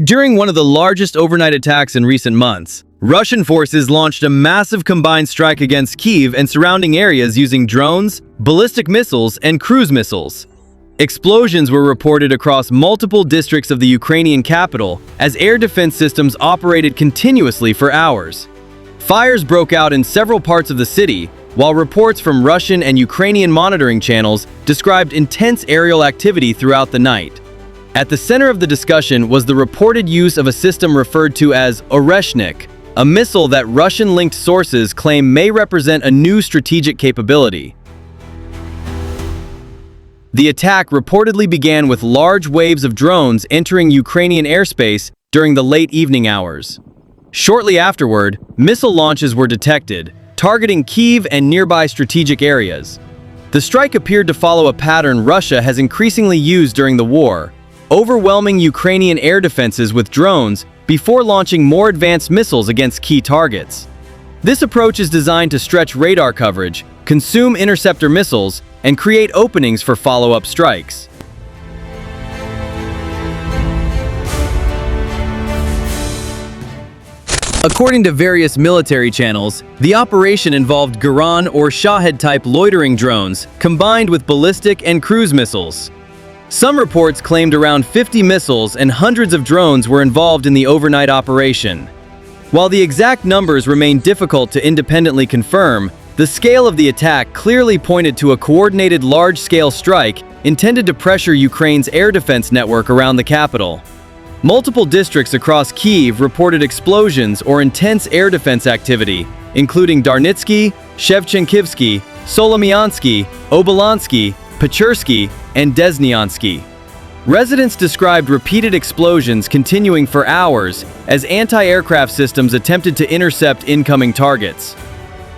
During one of the largest overnight attacks in recent months, Russian forces launched a massive combined strike against Kyiv and surrounding areas using drones, ballistic missiles, and cruise missiles. Explosions were reported across multiple districts of the Ukrainian capital as air defense systems operated continuously for hours. Fires broke out in several parts of the city, while reports from Russian and Ukrainian monitoring channels described intense aerial activity throughout the night. At the center of the discussion was the reported use of a system referred to as Oreshnik, a missile that Russian-linked sources claim may represent a new strategic capability. The attack reportedly began with large waves of drones entering Ukrainian airspace during the late evening hours. Shortly afterward, missile launches were detected, targeting Kyiv and nearby strategic areas. The strike appeared to follow a pattern Russia has increasingly used during the war, overwhelming Ukrainian air defenses with drones before launching more advanced missiles against key targets. This approach is designed to stretch radar coverage, consume interceptor missiles, and create openings for follow-up strikes. According to various military channels, the operation involved Garan or Shahed-type loitering drones combined with ballistic and cruise missiles. Some reports claimed around 50 missiles and hundreds of drones were involved in the overnight operation. While the exact numbers remain difficult to independently confirm, the scale of the attack clearly pointed to a coordinated large-scale strike intended to pressure Ukraine's air defense network around the capital. Multiple districts across Kyiv reported explosions or intense air defense activity, including Darnitsky, Shevchenkivsky, Solomyansky, Obolansky, Pechersky, and Desnyansky. Residents described repeated explosions continuing for hours as anti-aircraft systems attempted to intercept incoming targets.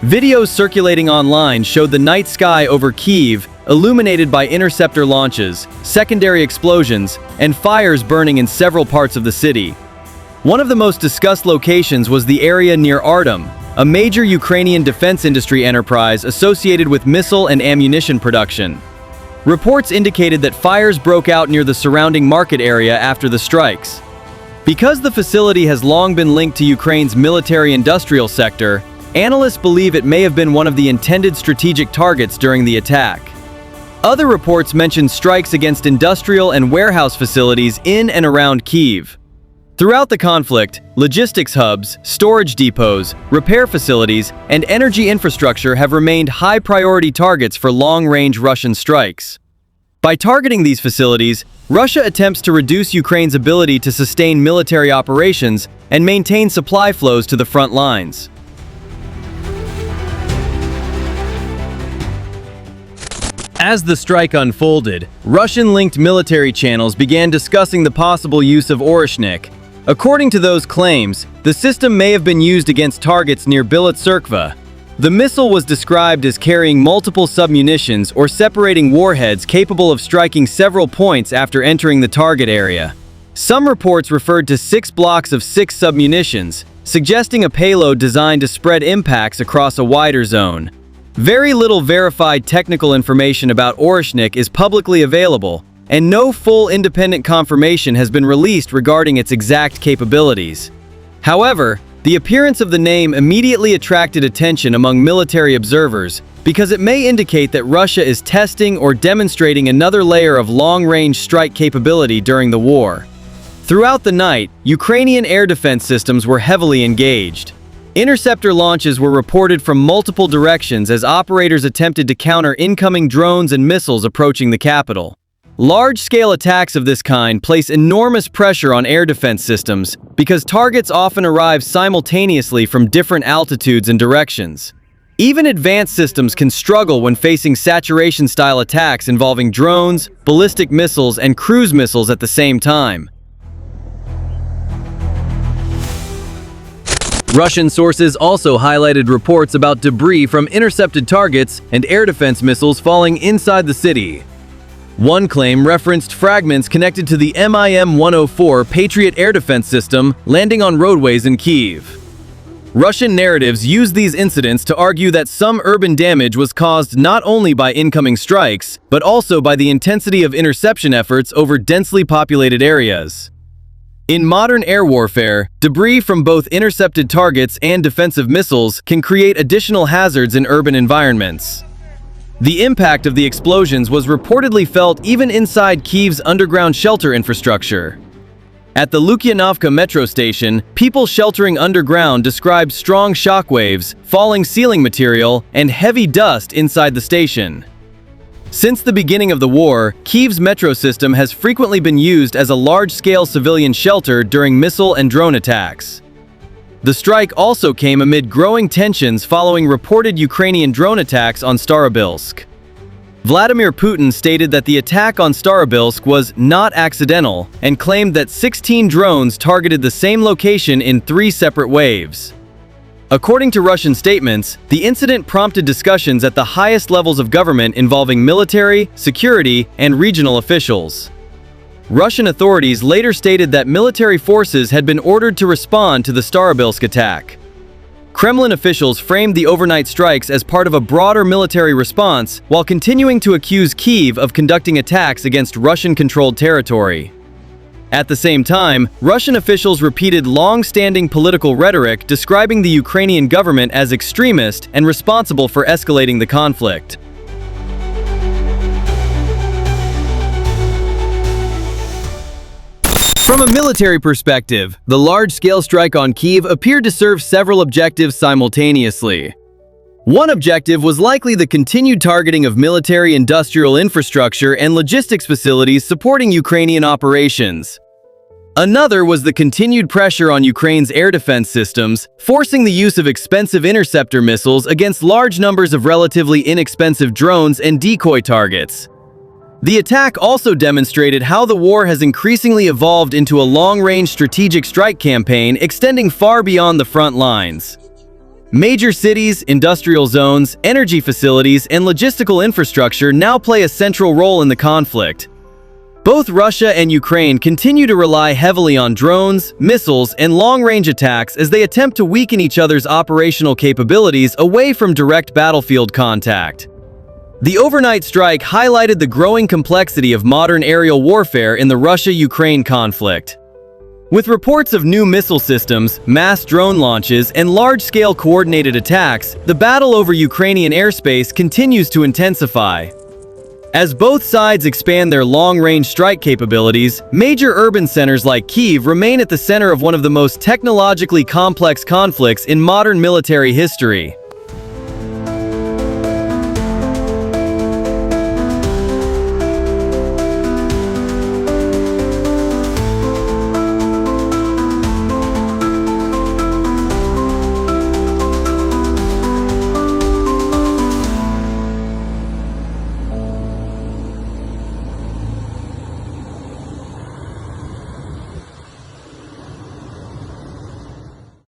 Videos circulating online showed the night sky over Kyiv illuminated by interceptor launches, secondary explosions, and fires burning in several parts of the city. One of the most discussed locations was the area near Artem, a major Ukrainian defense industry enterprise associated with missile and ammunition production. Reports indicated that fires broke out near the surrounding market area after the strikes. Because the facility has long been linked to Ukraine's military-industrial sector, analysts believe it may have been one of the intended strategic targets during the attack. Other reports mention strikes against industrial and warehouse facilities in and around Kyiv. Throughout the conflict, logistics hubs, storage depots, repair facilities, and energy infrastructure have remained high-priority targets for long-range Russian strikes. By targeting these facilities, Russia attempts to reduce Ukraine's ability to sustain military operations and maintain supply flows to the front lines. As the strike unfolded, Russian-linked military channels began discussing the possible use of Oreshnik. According to those claims, the system may have been used against targets near Bilat-Tserkva. The missile was described as carrying multiple submunitions or separating warheads capable of striking several points after entering the target area. Some reports referred to 6 blocks of 6 submunitions, suggesting a payload designed to spread impacts across a wider zone. Very little verified technical information about Oreshnik is publicly available, and no full independent confirmation has been released regarding its exact capabilities. However, the appearance of the name immediately attracted attention among military observers because it may indicate that Russia is testing or demonstrating another layer of long-range strike capability during the war. Throughout the night, Ukrainian air defense systems were heavily engaged. Interceptor launches were reported from multiple directions as operators attempted to counter incoming drones and missiles approaching the capital. Large-scale attacks of this kind place enormous pressure on air defense systems because targets often arrive simultaneously from different altitudes and directions. Even advanced systems can struggle when facing saturation-style attacks involving drones, ballistic missiles, and cruise missiles at the same time. Russian sources also highlighted reports about debris from intercepted targets and air defense missiles falling inside the city. One claim referenced fragments connected to the MIM-104 Patriot air defense system landing on roadways in Kyiv. Russian narratives use these incidents to argue that some urban damage was caused not only by incoming strikes, but also by the intensity of interception efforts over densely populated areas. In modern air warfare, debris from both intercepted targets and defensive missiles can create additional hazards in urban environments. The impact of the explosions was reportedly felt even inside Kyiv's underground shelter infrastructure. At the Lukyanovka metro station, people sheltering underground described strong shockwaves, falling ceiling material, and heavy dust inside the station. Since the beginning of the war, Kyiv's metro system has frequently been used as a large-scale civilian shelter during missile and drone attacks. The strike also came amid growing tensions following reported Ukrainian drone attacks on Starobilsk. Vladimir Putin stated that the attack on Starobilsk was not accidental and claimed that 16 drones targeted the same location in 3 separate waves. According to Russian statements, the incident prompted discussions at the highest levels of government involving military, security, and regional officials. Russian authorities later stated that military forces had been ordered to respond to the Starobilsk attack. Kremlin officials framed the overnight strikes as part of a broader military response, while continuing to accuse Kyiv of conducting attacks against Russian-controlled territory. At the same time, Russian officials repeated long-standing political rhetoric describing the Ukrainian government as extremist and responsible for escalating the conflict. From a military perspective, the large-scale strike on Kyiv appeared to serve several objectives simultaneously. One objective was likely the continued targeting of military industrial infrastructure and logistics facilities supporting Ukrainian operations. Another was the continued pressure on Ukraine's air defense systems, forcing the use of expensive interceptor missiles against large numbers of relatively inexpensive drones and decoy targets. The attack also demonstrated how the war has increasingly evolved into a long-range strategic strike campaign extending far beyond the front lines. Major cities, industrial zones, energy facilities, and logistical infrastructure now play a central role in the conflict. Both Russia and Ukraine continue to rely heavily on drones, missiles, and long-range attacks as they attempt to weaken each other's operational capabilities away from direct battlefield contact. The overnight strike highlighted the growing complexity of modern aerial warfare in the Russia-Ukraine conflict. With reports of new missile systems, mass drone launches, and large-scale coordinated attacks, the battle over Ukrainian airspace continues to intensify. As both sides expand their long-range strike capabilities, major urban centers like Kyiv remain at the center of one of the most technologically complex conflicts in modern military history.